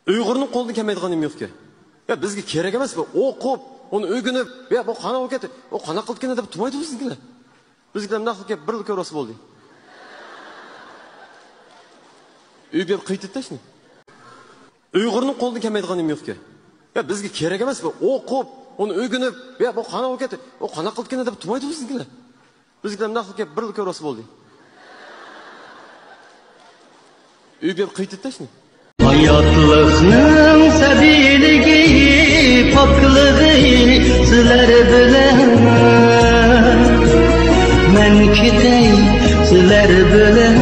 Uyg'urning qo'lida kelmaydiganim yo'q-ku. Ya bizga kerak emas bu. O'qib, uni o'rganib, ya bu qana o'qiydi, o qana qilgan deb turmaydi biznikilar. Bizgilar naql kelib bir yil ko'rasi bo'ldi. Uyga qaytib tashni. Uyg'urning qo'lida kelmaydiganim yo'q-ku. Ya bizga kerak emas bu. O'qib, uni o'rganib, ya bu qana o'qiydi, o qana qilgan deb turmaydi biznikilar. Bizgilar naql kelib bir yil ko'rasi bo'ldi. Uyga qaytib tashni. Hayatlıqның səbiligi, paklығы sizlər bilən. Mən kitey sizlər bilən.